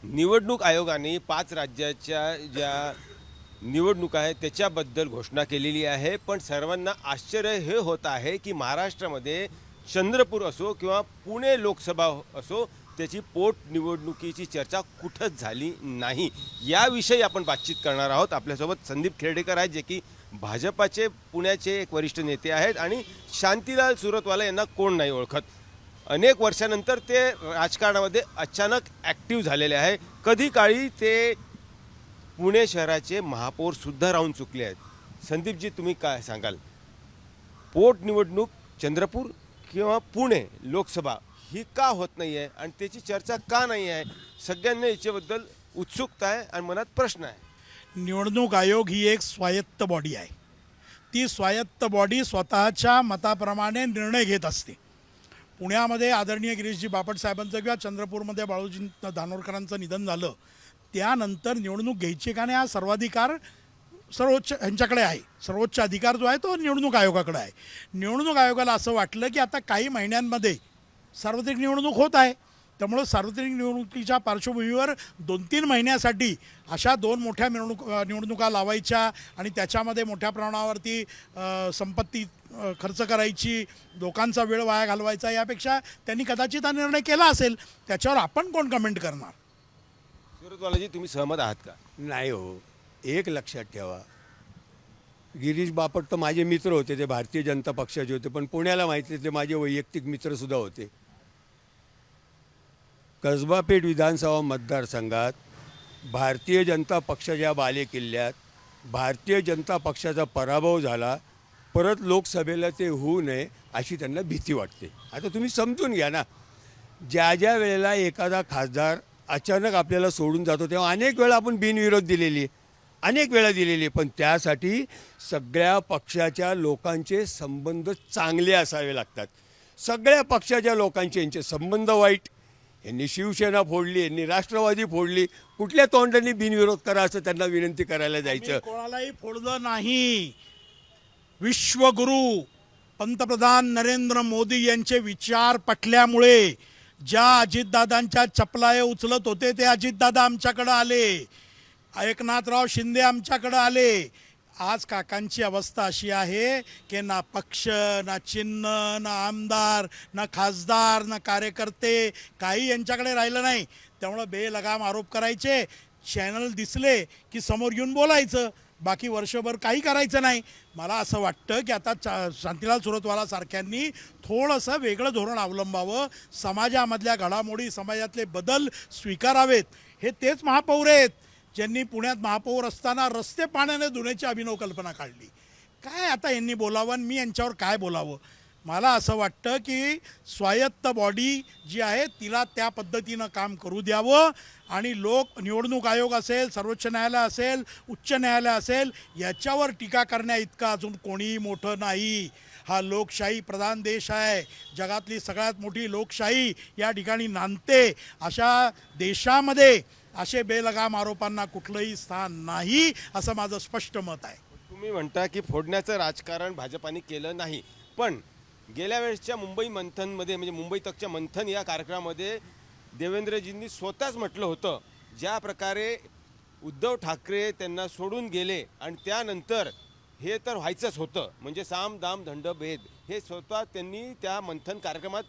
निवडणूक आयोगाने 5 राज्याच्या ज्या निवडणुका आहेत त्याच्याबद्दल घोषणा केलेली आहे. पण सर्वांना आश्चर्य हे होत आहे की महाराष्ट्रामध्ये चंद्रपूर असो किंवा पुणे लोकसभा असो त्याची पोटनिवडणुकीची चर्चा कुठंच झाली नाही. याविषयी आपण बातचीत करणार आहोत. आपल्यासोबत संदीप खेर्डेकर आहेत जे की भाजपाचे पुण्याचे एक वरिष्ठ नेते आहेत आणि शांतीलाल सुरतवाला यांना कोण नाही ओळखत. अनेक वर्षानंतर ते राजकारणामध्ये अचानक ॲक्टिव्ह झालेले आहे. कधी काळी ते पुणे शहराचे महापौर सुद्धा राहून चुकले आहेत. संदीपजी तुम्ही काय सांगाल? पोटनिवडणूक चंद्रपूर किंवा पुणे लोकसभा ही का होत नाही आहे आणि त्याची चर्चा का नाही आहे? सगळ्यांना याच्याबद्दल उत्सुकता आहे आणि मनात प्रश्न आहे. निवडणूक आयोग ही एक स्वायत्त बॉडी आहे. ती स्वायत्त बॉडी स्वतःच्या मताप्रमाणे निर्णय घेत असते. पुण्यामध्ये आदरणीय गिरीशजी बापट साहेबांचं किंवा चंद्रपूरमध्ये बाळूजी धानोरकरांचं निधन झालं त्यानंतर निवडणूक घ्यायची का नाही हा सर्वाधिकार सर्वोच्च यांच्याकडे आहे. सर्वोच्च अधिकार जो आहे तो निवडणूक आयोगाकडे आहे. निवडणूक आयोगाला असं वाटलं की आता काही महिन्यांमध्ये सार्वत्रिक निवडणूक होत आहे, त्यामुळं सार्वत्रिक निवडणुकीच्या पार्श्वभूमीवर 2-3 महिन्यासाठी अशा 2 मोठ्या निवडणुका लावायच्या आणि त्याच्यामध्ये मोठ्या प्रमाणावरती संपत्ती खर्च करायची, लोकांचा वेळ वाया घालवायचा, यापेक्षा त्यांनी कदाचित हा निर्णय केला असेल. त्याच्यावर आपण कोण कमेंट करणार? सुरतवालाजी तुम्ही सहमत आहात का? नाही हो. एक लक्षात ठेवा, गिरीश बापट तर माझे मित्र होते, ते भारतीय जनता पक्षाचे होते, पण पुण्याला माहिती ते माझे वैयक्तिक मित्रसुद्धा होते. कसबापेठ विधानसभा मतदारसंघात भारतीय जनता पक्षाच्या बालेकिल्ल्यात भारतीय जनता पक्षाचा पराभव झाला. परत लोकसभेला ते होऊ नये अशी त्यांना भीती वाटते. आता तुम्ही समजून घ्या ना, ज्या ज्या वेळेला एखादा खासदार अचानक आपल्याला सोडून जातो तेव्हा अनेक वेळा आपण बिनविरोध दिलेली आहे, अनेक वेळा दिलेली आहे. पण त्यासाठी सगळ्या पक्षाच्या लोकांचे संबंध चांगले असावे लागतात. सगळ्या पक्षाच्या लोकांचे यांचे संबंध वाईट, यांनी शिवसेना फोडली, यांनी राष्ट्रवादी फोडली, कुठल्या तोंडाने बिनविरोध करा असं त्यांना विनंती करायला जायचं. कोणालाही फोडलं नाही. विश्वगुरु पंतप्रधान नरेंद्र मोदी यांचे विचार पटल्यामुळे ज्या अजितदादांच्या चपलाय उचलत होते ते अजितदादा आमच्याकडे आले, एकनाथराव शिंदे आमच्याकडे आले. आज काकांची अवस्था अशी आहे की ना पक्ष, ना चिन्ह, ना आमदार, ना खासदार, ना कार्यकर्ते, काही यांच्याकडे राहिलं नाही. त्यामुळं बेलगाम आरोप करायचे, चॅनल दिसले की समोर येऊन बोलायचं, बाकी वर्षभर काही करायचं नाही. मला असं वाटतं की आता शांतीलाल सुरतवाला सारख्यांनी थोडंसं वेगळं धोरण अवलंबावं. समाजामधल्या घडामोडी, समाजातले बदल स्वीकारावेत. हे तेच महापौर आहेत ज्यांनी पुण्यात महापौर असताना रस्ते पाण्याने धुण्याची अभिनव कल्पना काढली. काय आता यांनी बोलावं आणि मी यांच्यावर काय बोलावं? मला असं वाटतं की स्वायत्त बॉडी जी आहे तिला त्या पद्धतीनं काम करू द्यावं आणि निवडणूक आयोग असेल, सर्वोच्च न्यायालय असेल, उच्च न्यायालय असेल, याच्यावर टीका करण्या इतका अजून कोणीही मोठं नाही. हा लोकशाही प्रधान देश आहे. जगातली सगळ्यात मोठी लोकशाही या ठिकाणी नांदते. अशा देशामध्ये असे बेलगाम आरोपांना कुठलंही स्थान नाही असं माझं स्पष्ट मत आहे. तुम्ही म्हणता की फोडण्याचं राजकारण भाजपाने केलं नाही, पण गेल्या वेळेसच्या मुंबई मंथनमध्ये म्हणजे मुंबई तकच्या मंथन या कार्यक्रमामध्ये देवेंद्रजींनी स्वतःच म्हटलं होतं, ज्या प्रकारे उद्धव ठाकरे त्यांना सोडून गेले आणि त्यानंतर हे तर व्हायचंच होतं, म्हणजे साम दाम दंड भेद, हे स्वतः त्यांनी त्या मंथन कार्यक्रमात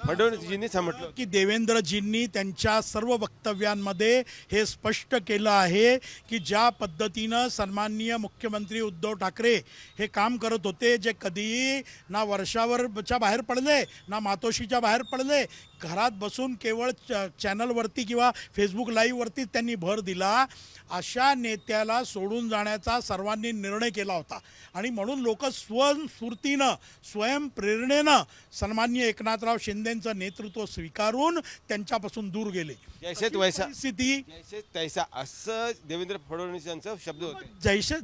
फडणवीसजींनी म्हटलं की देवेंद्रजींनी त्यांच्या सर्व वक्तव्यांमध्ये हे स्पष्ट केलं आहे की ज्या पद्धतीनं सन्माननीय मुख्यमंत्री उद्धव ठाकरे हे काम करत होते, जे कधीही ना वर्षावरच्या बाहेर पडले, ना मातोश्रीच्या बाहेर पडले, घरात बसून केवळ चॅनलवरती किंवा फेसबुक लाईव्हवरतीच त्यांनी भर दिला, अशा नेत्याला सोडून जाण्याचा सर्वांनी निर्णय केला होता. आणि म्हणून लोक स्वस्फूर्तीनं, स्वयंप्रेरणेनं सन्माननीय एकनाथराव शिंदेंचं नेतृत्व स्वीकारून त्यांच्यापासून दूर गेले. जैसे वैसा स्थिती जैसे तैसा असं देवेंद्र फडणवीस यांचं शब्द होते.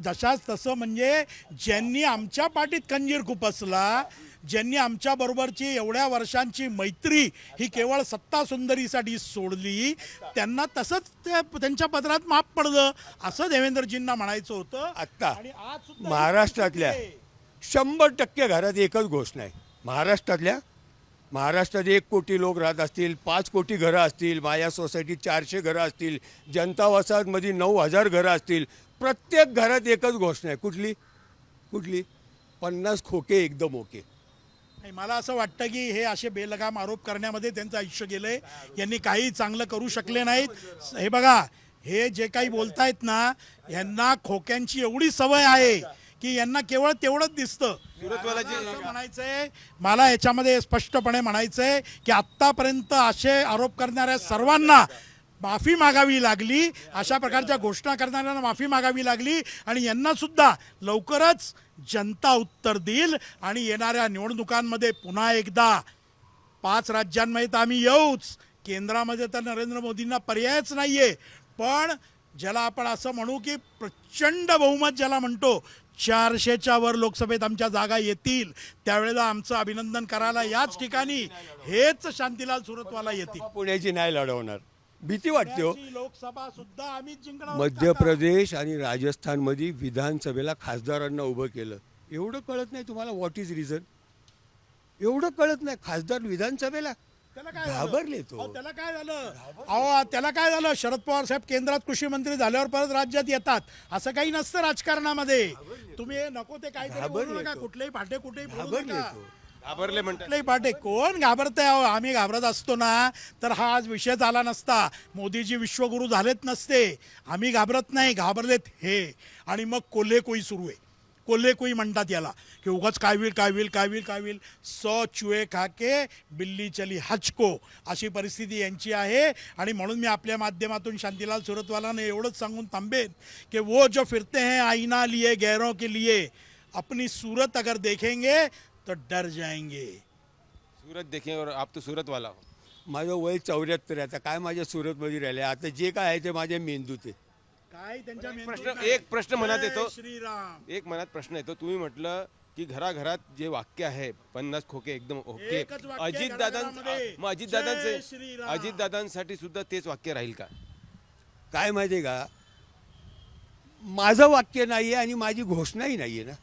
जशाच तसं, म्हणजे ज्यांनी आमच्या पाठीत खंजीर खुपसला, ज्यांनी आमच्याबरोबरची एवढ्या वर्षांची मैत्री ही केवळ सत्ता सुंदरीसाठी सोडली, त्यांना तसंच त्यांच्या पदरात माप पडलं असं देवेंद्रजींना म्हणायचं होतं. आत्ता आणि आज सुद्धा महाराष्ट्रातल्या 100% घरात एकच गोष्ट आहे, महाराष्ट्रातल्या महाराष्ट्रात 1 कोटी लोक राहत असतील, 5 कोटी घरं असतील, माझ्या सोसायटीत 400 घरं असतील, जनता वसाहतमध्ये 9,000 घरं असतील. प्रत्येक घरात एकच घोषणा आहे. कुठली कुठली? 50 खोके एकदम ओके. नाही, मला असं वाटतं की हे असे बेलगाम आरोप करण्यामध्ये त्यांचं आयुष्य गेलंय. यांनी काही चांगलं करू शकले नाहीत. हे बघा, हे जे काही बोलतायत ना, यांना खोक्यांची एवढी सवय आहे की यांना केवळ तेवढंच दिसतं. सुरतवाला असं म्हणायचंय, मला याच्यामध्ये स्पष्टपणे म्हणायचंय की आत्तापर्यंत असे आरोप करणाऱ्या सर्वांना माफी मागावी लागली, अशा प्रकारच्या घोषणा करणाऱ्यांना माफी मागावी लागली, आणि यांना सुद्धा लवकरच जनता उत्तर देईल. आणि येणाऱ्या निवडणुकांमध्ये पुन्हा एकदा 5 राज्यांमध्ये तर आम्ही येऊच, केंद्रामध्ये तर नरेंद्र मोदींना पर्यायच नाहीये. पण ज्याला आपण असं म्हणू की प्रचंड बहुमत ज्याला म्हणतो, 400च्या वर लोकसभेत आमच्या जागा येतील, त्यावेळेला आमचं अभिनंदन करायला याच ठिकाणी हेच शांतीलाल सुरतवाला येतील. पुण्याची नाही लढवणार. भीती वाटते हो. पुण्याची लोकसभा सुद्धा आम्ही जिंकणार. मध्य प्रदेश आणि राजस्थानमध्ये विधानसभेला खासदारांना उभं केलं. एवढं कळत नाही तुम्हाला? What is reason? एवढं कळत नाही? खासदार विधानसभेला त्याला काय घाबरले तो. अहो, त्याला काय झालं? अहो, त्याला काय झालं? शरद पवार साहेब केंद्रात कृषी मंत्री झाल्यावर परत राज्यात येतात, असं काही नसतं राजकारणामध्ये. तुम्ही हे नको ते काहीतरी बोलू नका, कुठलेही पाटे कुठेही बोलू घाबरले नका. तो. घाबरले म्हणतात. कुठलेही पाटे कोण घाबरतंय? अहो, आम्ही घाबरत असतो ना तर हा आज विषय झाला नसता. मोदीजी विश्वगुरू झालेत नसते. आम्ही घाबरत नाही, घाबरलेत हे. आणि मग कोल्हेकोई सुरू आहे. कोल्हेकोई म्हणतात याला, की उगाच काय होईल काय होईल काय होईल काय होईल. 100 चुहे खाके बिल्ली चली हचको, अशी परिस्थिती यांची आहे. आणि म्हणून मी आपल्या माध्यमातून शांतीलाल सुरतवालाने एवढंच सांगून थांबेन की वो जो फिरते हैं आईना लिए गैरों के लिए, अपनी सूरत अगर देखेंगे तो डर जाएंगे. सूरत देखें और आप तो सूरत वाला हो. माझं वय 74 आहे. आता काय माझ्या सुरतमध्ये राहिले? आता जे काय आहे ते माझ्या मेंदूत आहे. काय त्यांच्या एक प्रश्न मनात येतो. जय श्रीराम. एक मनात प्रश्न येतो. तुम्ही म्हटलं की घराघरात जे वाक्य आहे 50 खोके एकदम ओके, एकच वाक्य अजितदादांचं, मग जय श्रीराम. अजितदादांसाठी सुद्धा तेच वाक्य राहील का? काय माहिती आहे का? माझं वाक्य नाही आहे आणि माझी घोषणाही नाही आहे ना.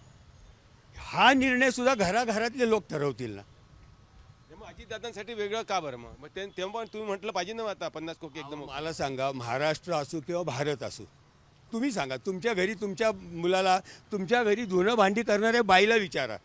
हा निर्णय सुद्धा घराघरातले लोक ठरवतील ना. मग अजितदादांसाठी वेगळं का बरं? मग तेव्हा तुम्ही म्हटलं पाहिजे ना आता 50 खोके एकदम ओके. मला सांगा, महाराष्ट्र असो किंवा भारत असो, तुम्ही सांगा, तुमच्या घरी तुमच्या मुलाला, तुमच्या घरी धुणं भांडी करणाऱ्या बाईला विचारा,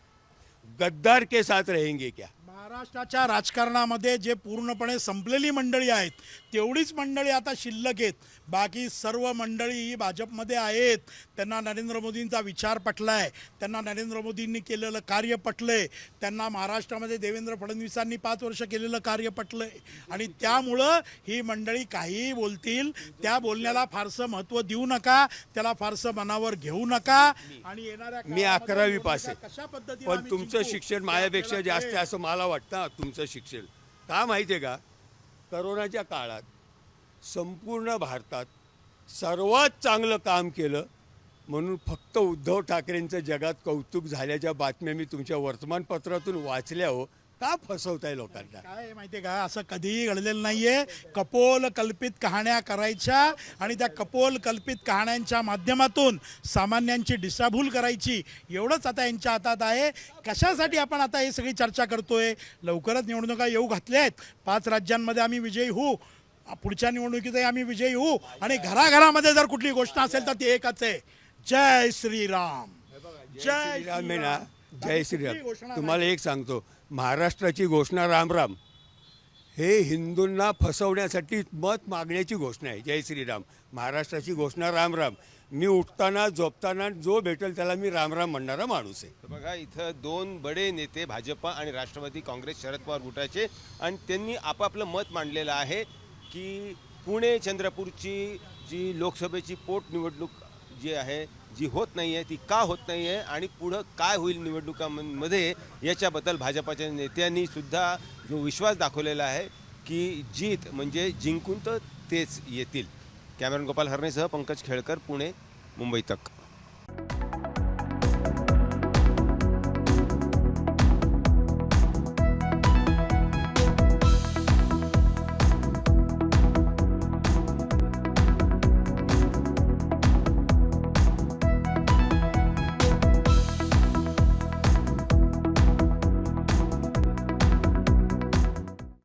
गद्दार के साथ रहेंगे क्या? महाराष्ट्राच्या राजकारणामध्ये जे पूर्णपणे संपलेली मंडळी आहेत, तेवढीच मंडळी आता शिल्लक आहेत. बाकी सर्व मंडळी ही भाजपमध्ये आहेत. त्यांना नरेंद्र मोदींचा विचार पटलाय, त्यांना नरेंद्र मोदींनी केलेलं कार्य पटलंय, त्यांना महाराष्ट्रामध्ये देवेंद्र फडणवीसांनी 5 वर्ष केलेलं कार्य पटलंय. आणि त्यामुळं ही मंडळी काहीही बोलतील, त्या बोलण्याला फारसं महत्त्व देऊ नका, त्याला फारसं मनावर घेऊ नका. आणि येणाऱ्या मी काळामध्ये 11वी पास आहे, कशा पद्धतीने पण आम्ही तुमचं जिंकू, शिक्षण हे माझ्यापेक्षा आपल्याला जास्त आहे कळेल. असं मला वाटतं. तुमचं शिक्षण का माहिती आहे का? करोनाच्या काळात संपूर्ण भारतात सर्वात चांगलं काम केलं म्हणून फक्त उद्धव ठाकरेंचं जगात कौतुक झाल्याच्या बातम्या मी तुमच्या वर्तमानपत्रातून वाचल्या हो. का फसवताय लोकांना? काय आहे माहितीये का, असं कधीही घडलेलं नाहीये. कपोल कल्पित कहाण्या करायच्या आणि त्या कपोल कल्पित कहाण्यांच्या माध्यमातून सामान्यांची दिशाभूल करायची, एवढंच आता यांच्या हातात आहे. कशासाठी आपण आता हे सगळी चर्चा करतोय? लवकरच निवडणुका येऊ घातल्या आहेत. 5 राज्यांमध्ये आम्ही विजयी होऊ, पुढच्या निवडणुकीतही आम्ही विजयी होऊ. आणि घराघरामध्ये जर कुठली घोषणा असेल तर ती एकच आहे, जय श्रीराम. जय श्रीराम आहे ना. जय श्रीराम. घोषणा तुम्हाला एक सांगतो, महाराष्ट्राची घोषणा राम राम हे हिंदूंना फसवण्यासाठी मत मागण्याची घोषणा आहे. जय श्रीराम. महाराष्ट्राची घोषणा राम राम. मी उठताना झोपताना जो भेटेल त्याला मी राम राम म्हणणारा माणूस आहे. तर बघा, इथं 2 बडे नेते भाजपा आणि राष्ट्रवादी काँग्रेस शरद पवार गटाचे, आणि त्यांनी आपापलं मत मांडलेलं आहे की पुणे चंद्रपूरची जी लोकसभेची पोटनिवडणूक जी आहे, जी होत नाही आहे, ती का होत नाही आहे आणि पुढं काय होईल निवडणुकांमध्ये, याच्याबद्दल भाजपाच्या नेत्यांनी सुद्धा जो विश्वास दाखवलेला आहे की जीत म्हणजे जिंकून तर तेच येतील. कॅमेरामॅन गोपाल हरणेसह पंकज खेळकर, पुणे, मुंबई तक.